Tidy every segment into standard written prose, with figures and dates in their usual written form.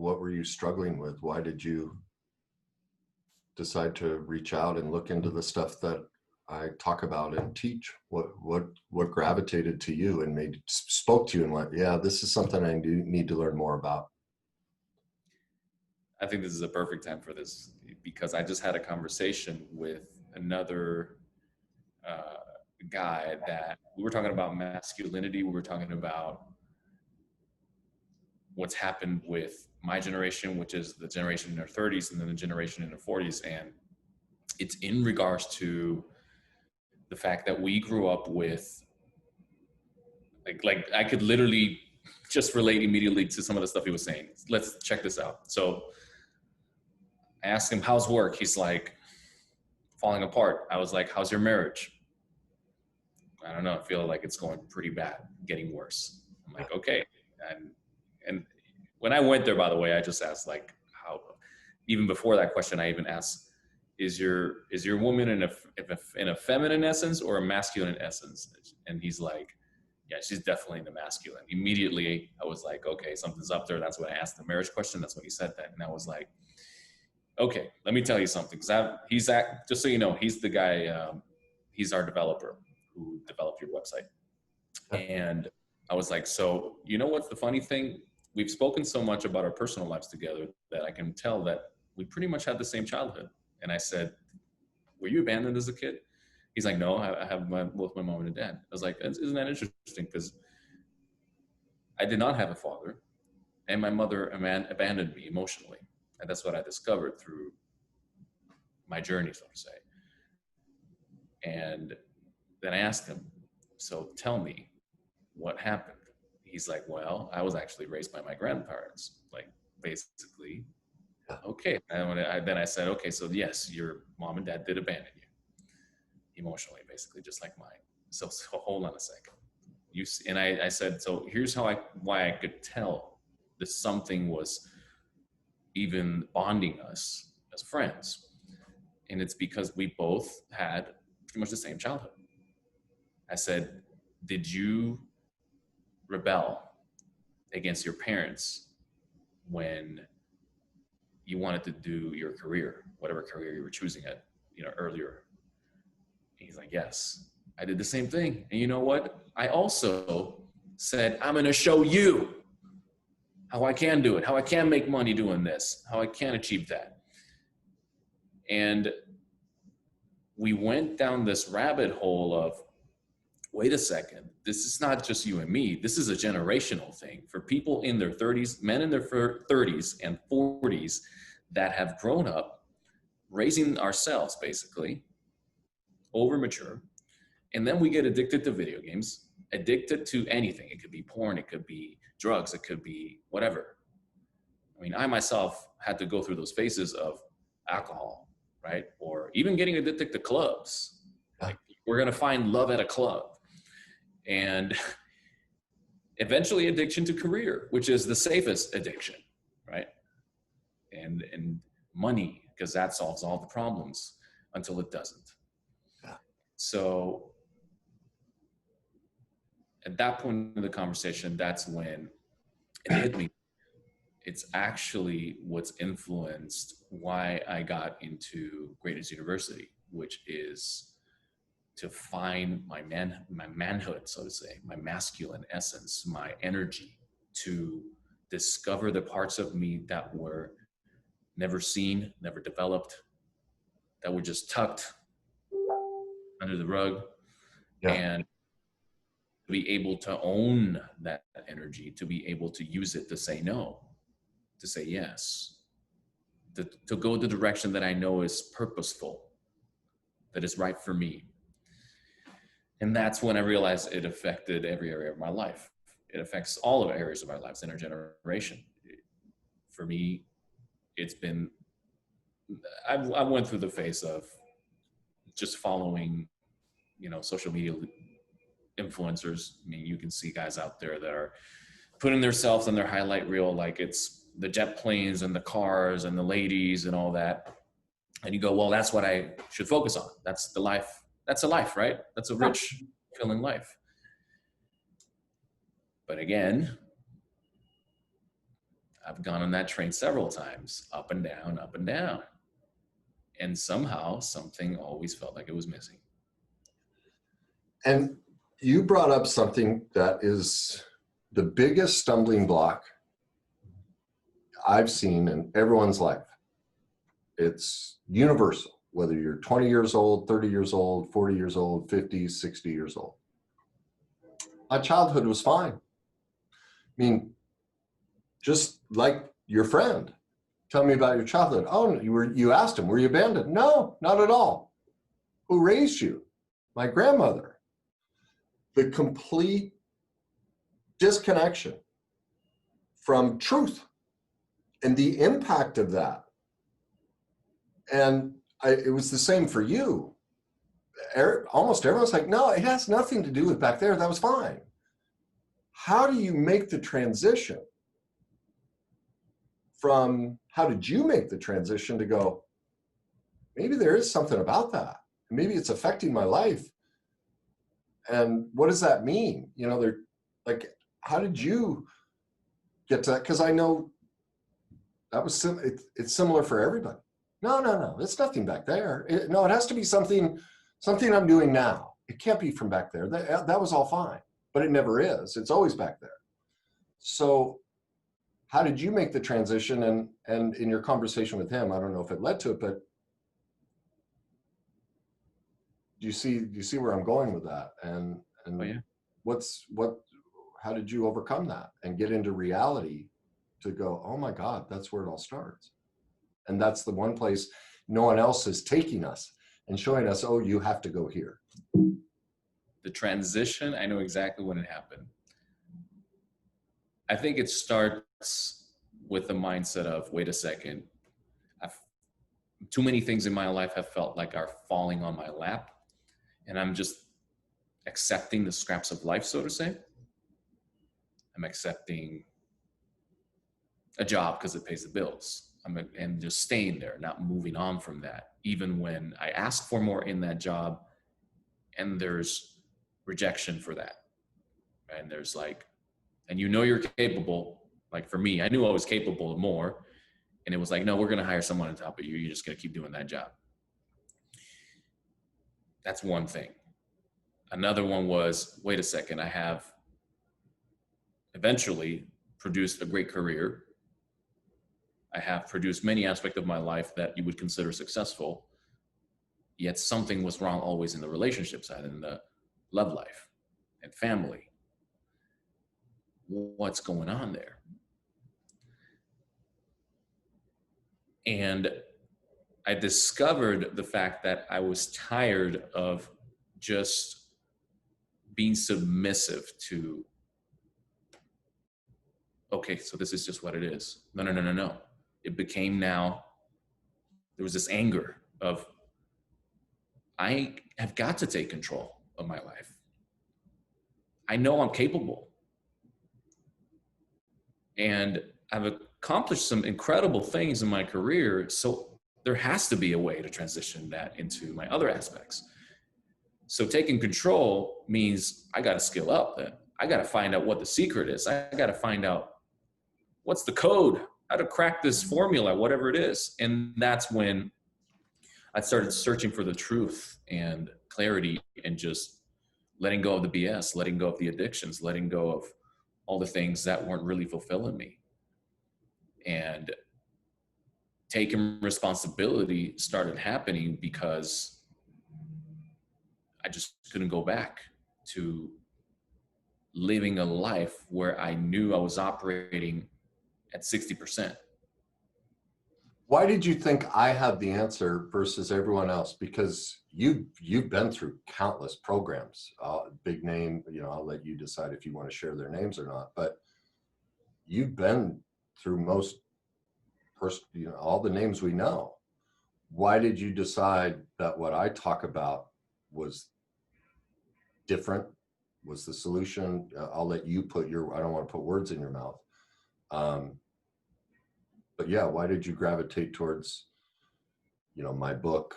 what were you struggling with? Why did you decide to reach out and look into the stuff that I talk about and teach? What gravitated to you and spoke to you and went, yeah, this is something I do need to learn more about? I think this is a perfect time for this, because I just had a conversation with another guy that we were talking about masculinity. We were talking about what's happened with my generation, which is the generation in their 30s, and then the generation in their 40s. And it's in regards to the fact that we grew up with, like I could literally just relate immediately to some of the stuff he was saying. Let's check this out. So I asked him, how's work? He's like, falling apart. I was like, how's your marriage? I don't know. I feel like it's going pretty bad, getting worse. I'm like, okay. And when I went there, by the way, I just asked, like, how, even before that question, I even asked, is your woman in a feminine essence or a masculine essence? And he's like, yeah, she's definitely in the masculine. Immediately, I was like, okay, something's up there. That's when I asked the marriage question. That's when he said that. And I was like, okay, let me tell you something. Just so you know, he's the guy, he's our developer who developed your website. And I was like, so you know what's the funny thing? We've spoken so much about our personal lives together that I can tell that we pretty much had the same childhood. And I said, were you abandoned as a kid? He's like, no, I have both my mom and dad. I was like, isn't that interesting? Because I did not have a father, and my mother abandoned me emotionally. And that's what I discovered through my journey, so to say. And then I asked him, so tell me, what happened? He's like, well, I was actually raised by my grandparents, like, basically. Okay. And then I said, okay, so yes, your mom and dad did abandon you emotionally, basically, just like mine. So hold on a second. And I said, so here's why I could tell that something was even bonding us as friends. And it's because we both had pretty much the same childhood. I said, did you rebel against your parents when you wanted to do your career, whatever career you were choosing earlier? And he's like, yes, I did the same thing. And you know what? I also said, I'm going to show you how I can do it, how I can make money doing this, how I can achieve that. And we went down this rabbit hole of, wait a second, this is not just you and me. This is a generational thing for people in their 30s, men in their 30s and 40s that have grown up raising ourselves, basically, over mature. And then we get addicted to video games, addicted to anything. It could be porn, it could be drugs, it could be whatever. I mean, I myself had to go through those phases of alcohol, right? Or even getting addicted to clubs. Like, we're going to find love at a club. And eventually addiction to career, which is the safest addiction, right? And money, because that solves all the problems until it doesn't. Yeah. So at that point in the conversation, that's when it hit me. It's actually what's influenced why I got into Greatness University, which is to find my manhood, so to say, my masculine essence, my energy, to discover the parts of me that were never seen, never developed, that were just tucked under the rug. Yeah. And to be able to own that energy, to be able to use it to say no, to say yes, to go the direction that I know is purposeful, that is right for me. And that's when I realized it affected every area of my life. It affects all of the areas of our lives in our generation. For me, it's been, I went through the phase of just following, social media influencers. I mean, you can see guys out there that are putting themselves on their highlight reel, like it's the jet planes and the cars and the ladies and all that. And you go, well, that's what I should focus on. That's the life. That's a life, right? That's a rich, fulfilling life. But again, I've gone on that train several times, up and down, up and down. And somehow something always felt like it was missing. And you brought up something that is the biggest stumbling block I've seen in everyone's life. It's universal, whether you're 20 years old, 30 years old, 40 years old, 50, 60 years old. My childhood was fine. I mean, just like your friend, tell me about your childhood. Oh, you asked him, were you abandoned? No, not at all. Who raised you? My grandmother. The complete disconnection from truth and the impact of that. And it was the same for you. Almost everyone's like, no, it has nothing to do with back there. That was fine. How do you make the transition from, how did you make the transition to go, maybe there is something about that. Maybe it's affecting my life. And what does that mean? You know, they're like, how did you get to that? Because I know that was, it's similar for everybody. No, it's nothing back there. No, it has to be something I'm doing now. It can't be from back there. That was all fine, but it never is. It's always back there. So how did you make the transition? And in your conversation with him, I don't know if it led to it, but do you see where I'm going with that? And Oh, yeah. how did you overcome that and get into reality to go, oh my God, that's where it all starts. And that's the one place no one else is taking us and showing us, oh, you have to go here. The transition, I know exactly when it happened. I think it starts with the mindset of, wait a second, too many things in my life have felt like are falling on my lap, and I'm just accepting the scraps of life, so to say. I'm accepting a job because it pays the bills. And just staying there, not moving on from that, even when I ask for more in that job and there's rejection for that. And there's like, and you know you're capable. Like for me, I knew I was capable of more. And it was like, no, we're going to hire someone on top of you. You're just going to keep doing that job. That's one thing. Another one was, wait a second, I have eventually produced a great career. I have produced many aspects of my life that you would consider successful, yet something was wrong always in the relationship side and the love life and family. What's going on there? And I discovered the fact that I was tired of just being submissive to, okay, so this is just what it is. No. It became now, there was this anger of, I have got to take control of my life. I know I'm capable. And I've accomplished some incredible things in my career. So there has to be a way to transition that into my other aspects. So taking control means I got to skill up. I got to find out what the secret is. I got to find out what's the code, how to crack this formula, whatever it is. And that's when I started searching for the truth and clarity and just letting go of the BS, letting go of the addictions, letting go of all the things that weren't really fulfilling me. And taking responsibility started happening because I just couldn't go back to living a life where I knew I was operating at 60%. Why did you think I had the answer versus everyone else? Because you've been through countless programs, big name, I'll let you decide if you want to share their names or not, but you've been through all the names we know. Why did you decide that what I talk about was different, was the solution? I'll let you I don't want to put words in your mouth. But yeah, why did you gravitate towards, my book,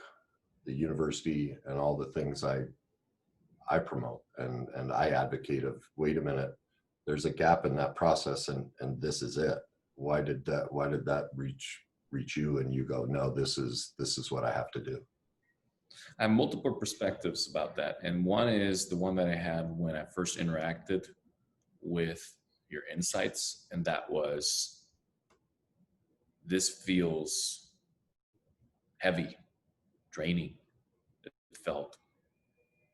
the university, and all the things I promote and I advocate of, wait a minute, there's a gap in that process and this is it. why did that reach you and you go, no, this is what I have to do? I have multiple perspectives about that. And one is the one that I had when I first interacted with your insights. And that was, this feels heavy, draining. It felt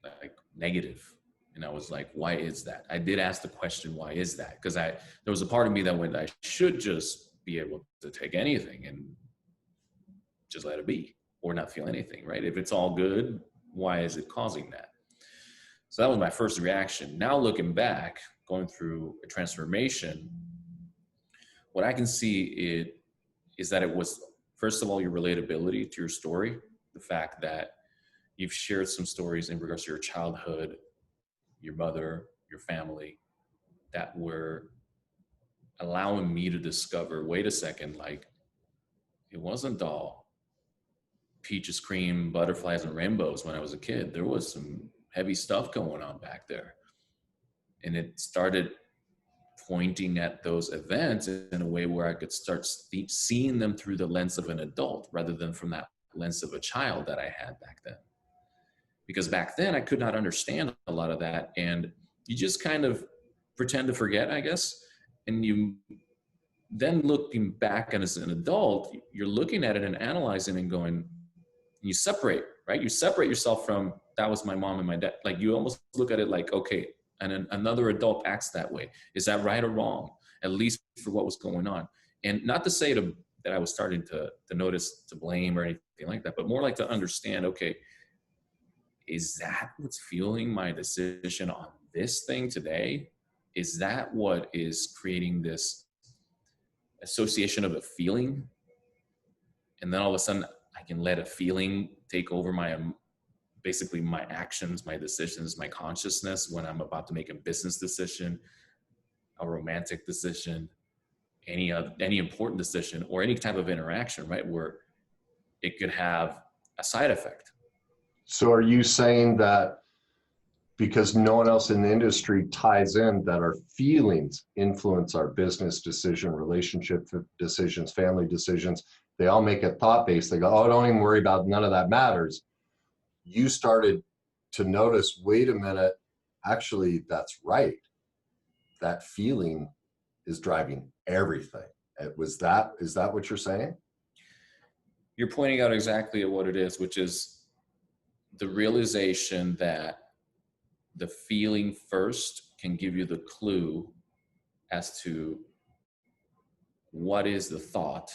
like negative. And I was like, why is that? I did ask the question, why is that? Because there was a part of me that went, I should just be able to take anything and just let it be or not feel anything, right? If it's all good, why is it causing that? So that was my first reaction. Now looking back, going through a transformation, what I can see is that it was, first of all, your relatability to your story, the fact that you've shared some stories in regards to your childhood, your mother, your family, that were allowing me to discover, wait a second, like, it wasn't all peaches, cream, butterflies, and rainbows when I was a kid. There was some heavy stuff going on back there. And it started pointing at those events in a way where I could start seeing them through the lens of an adult rather than from that lens of a child that I had back then. Because back then I could not understand a lot of that. And you just kind of pretend to forget, I guess. And you then looking back as an adult, you're looking at it and analyzing and going, you separate, right? You separate yourself from, that was my mom and my dad. Like, you almost look at it like, okay, and another adult acts that way. Is that right or wrong? At least for what was going on. And not to say that I was starting to notice, to blame or anything like that, but more like to understand, okay, is that what's fueling my decision on this thing today? Is that what is creating this association of a feeling? And then all of a sudden I can let a feeling take over basically my actions, my decisions, my consciousness when I'm about to make a business decision, a romantic decision, any important decision, or any type of interaction, right? Where it could have a side effect. So are you saying that because no one else in the industry ties in, that our feelings influence our business decision, relationship decisions, family decisions? They all make it thought-based. They go, oh, don't even worry about, none of that matters. You started to notice, wait a minute, actually, that's right. That feeling is driving everything. Is that what you're saying? You're pointing out exactly what it is, which is the realization that the feeling first can give you the clue as to what is the thought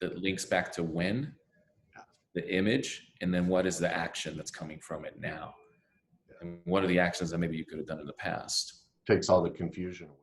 that links back to when, the image, and then what is the action that's coming from it now. And what are the actions that maybe you could have done in the past? Takes all the confusion away.